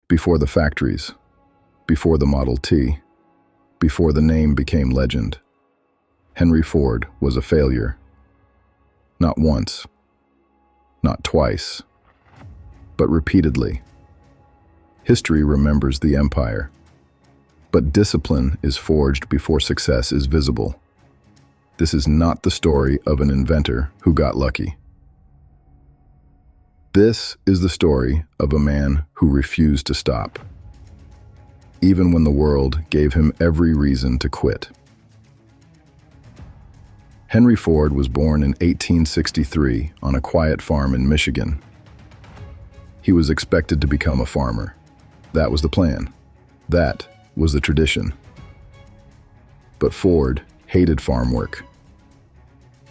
Before the factories, before the Model T, before the name became legend, Henry Ford was a failure. Not once, not twice, but repeatedly. History remembers the empire, but discipline is forged before success is visible. This is not the story of an inventor who got lucky. This is the story of a man who refused to stop, even when the world gave him every reason to quit. Henry Ford was born in 1863 on a quiet farm in Michigan. He was expected to become a farmer. That was the plan. That was the tradition. But Ford hated farm work.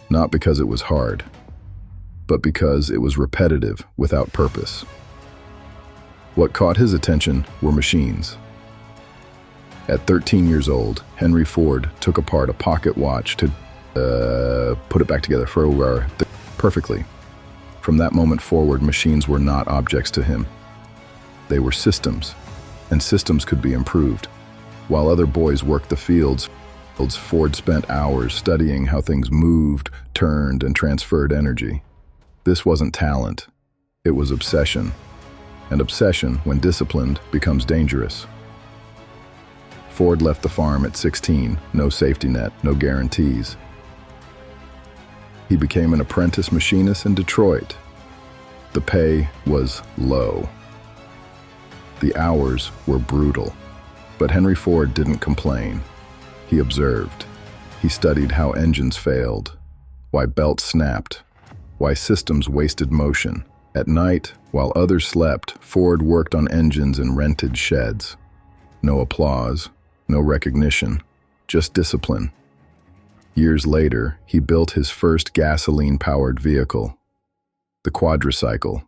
Not because it was hard, but because it was repetitive without purpose. What caught his attention were machines. At 13 years old, Henry Ford took apart a pocket watch to put it back together perfectly. From that moment forward, machines were not objects to him. They were systems, and systems could be improved. While other boys worked the fields, Ford spent hours studying how things moved, turned, and transferred energy. This wasn't talent, it was obsession. And obsession, when disciplined, becomes dangerous. Ford left the farm at 16, no safety net, no guarantees. He became an apprentice machinist in Detroit. The pay was low. The hours were brutal. But Henry Ford didn't complain. He observed. He studied how engines failed, why belts snapped, why systems wasted motion. At night, while others slept, Ford worked on engines in rented sheds. No applause, no recognition, just discipline. Years later, he built his first gasoline-powered vehicle, the quadricycle.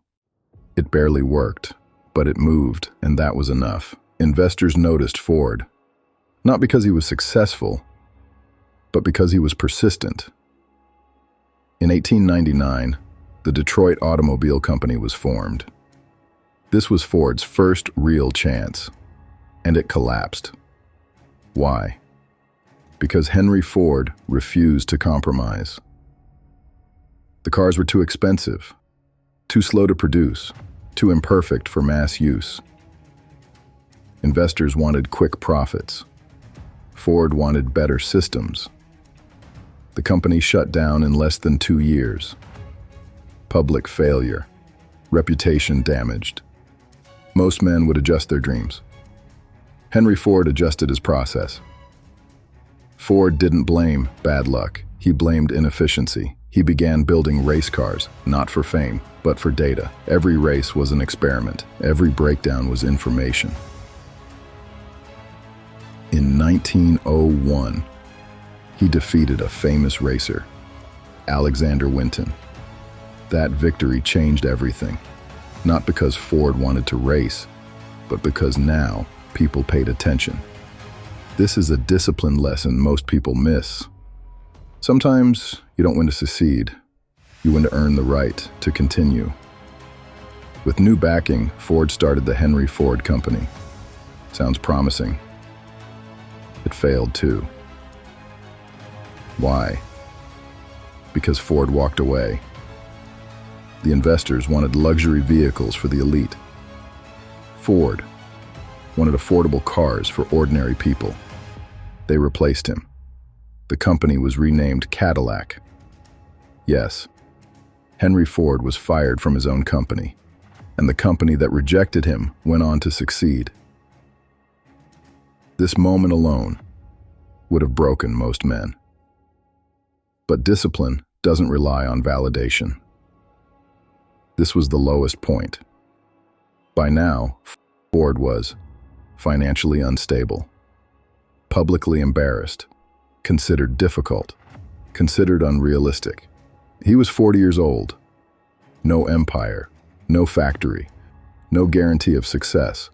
It barely worked, but it moved, and that was enough. Investors noticed Ford, not because he was successful, but because he was persistent. In 1899, the Detroit Automobile Company was formed. This was Ford's first real chance, and it collapsed. Why? Because Henry Ford refused to compromise. The cars were too expensive, too slow to produce, too imperfect for mass use. Investors wanted quick profits. Ford wanted better systems. The company shut down in less than 2 years. Public failure, reputation damaged. Most men would adjust their dreams. Henry Ford adjusted his process. Ford didn't blame bad luck. He blamed inefficiency. He began building race cars, not for fame, but for data. Every race was an experiment. Every breakdown was information. In 1901, he defeated a famous racer, Alexander Winton. That victory changed everything, not because Ford wanted to race, but because now people paid attention. This is a discipline lesson most people miss. Sometimes you don't win to succeed, you win to earn the right to continue. With new backing, Ford started the Henry Ford Company. Sounds promising. It failed too. Why? Because Ford walked away. The investors wanted luxury vehicles for the elite. Ford wanted affordable cars for ordinary people. They replaced him. The company was renamed Cadillac. Yes, Henry Ford was fired from his own company, and the company that rejected him went on to succeed. This moment alone would have broken most men. But discipline doesn't rely on validation. This was the lowest point. By now, Ford was financially unstable, publicly embarrassed, considered difficult, considered unrealistic. He was 40 years old. No empire, no factory, no guarantee of success.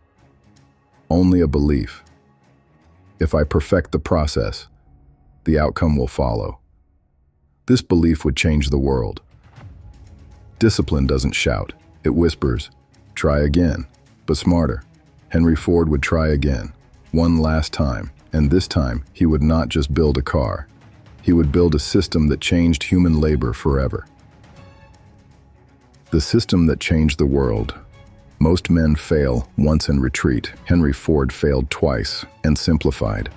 Only a belief. If I perfect the process, the outcome will follow. This belief would change the world. Discipline doesn't shout, it whispers, try again, but smarter. Henry Ford would try again, one last time, and this time he would not just build a car. He would build a system that changed human labor forever. The system that changed the world. Most men fail once and retreat. Henry Ford failed twice and simplified.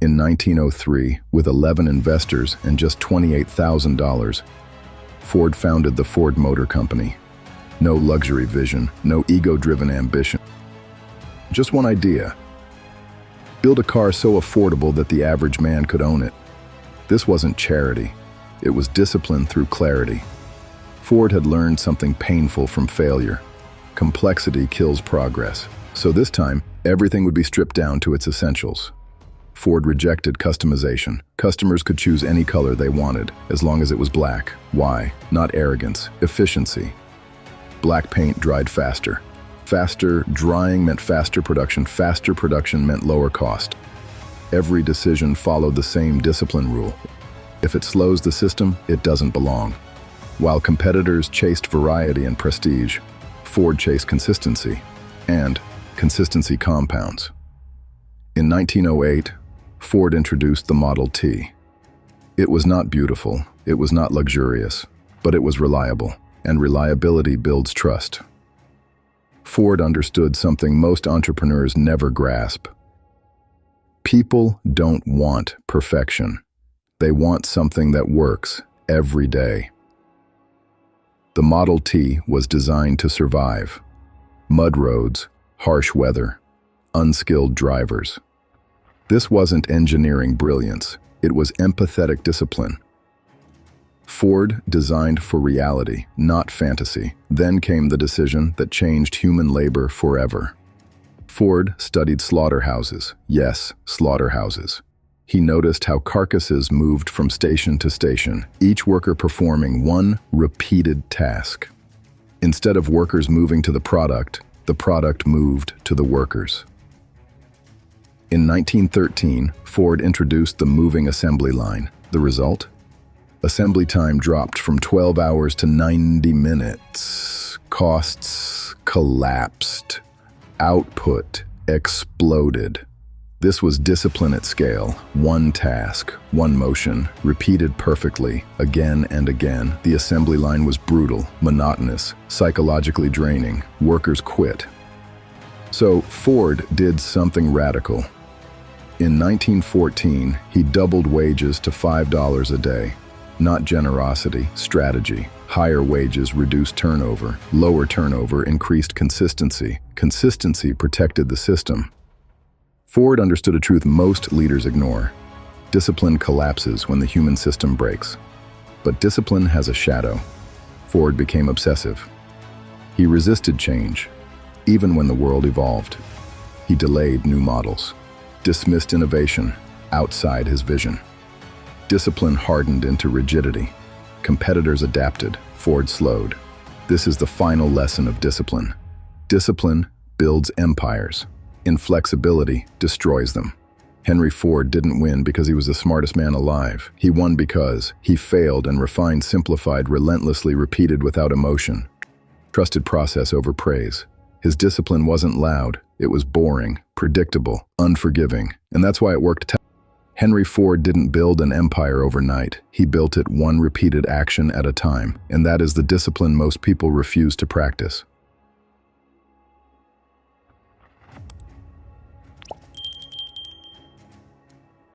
In 1903, with 11 investors and just $28,000, Ford founded the Ford Motor Company. No luxury vision, no ego-driven ambition. Just one idea. Build a car so affordable that the average man could own it. This wasn't charity. It was discipline through clarity. Ford had learned something painful from failure. Complexity kills progress. So this time, everything would be stripped down to its essentials. Ford rejected customization. Customers could choose any color they wanted, as long as it was black. Why? Not arrogance, efficiency. Black paint dried faster. Faster drying meant faster production. Faster production meant lower cost. Every decision followed the same discipline rule. If it slows the system, it doesn't belong. While competitors chased variety and prestige, Ford chased consistency, and consistency compounds. In 1908, Ford introduced the Model T. It was not beautiful, it was not luxurious, but it was reliable, and reliability builds trust. Ford understood something most entrepreneurs never grasp. People don't want perfection. They want something that works every day. The Model T was designed to survive. Mud roads, harsh weather, unskilled drivers. This wasn't engineering brilliance, it was empathetic discipline. Ford designed for reality, not fantasy. Then came the decision that changed human labor forever. Ford studied slaughterhouses. Yes, slaughterhouses. He noticed how carcasses moved from station to station, each worker performing one repeated task. Instead of workers moving to the product moved to the workers. In 1913, Ford introduced the moving assembly line. The result? Assembly time dropped from 12 hours to 90 minutes. Costs collapsed. Output exploded. This was discipline at scale. One task, one motion, repeated perfectly, again and again. The assembly line was brutal, monotonous, psychologically draining. Workers quit. So Ford did something radical. In 1914, he doubled wages to $5 a day. Not generosity, strategy. Higher wages reduced turnover. Lower turnover increased consistency. Consistency protected the system. Ford understood a truth most leaders ignore. Discipline collapses when the human system breaks. But discipline has a shadow. Ford became obsessive. He resisted change, even when the world evolved. He delayed new models, dismissed innovation outside his vision. Discipline hardened into rigidity. Competitors adapted, Ford slowed. This is the final lesson of discipline. Discipline builds empires. Inflexibility destroys them. Henry Ford didn't win because he was the smartest man alive. He won because he failed and refined, simplified, relentlessly repeated without emotion. Trusted process over praise. His discipline wasn't loud. It was boring, predictable, unforgiving, and that's why it worked. Henry Ford didn't build an empire overnight. He built it one repeated action at a time, and that is the discipline most people refuse to practice.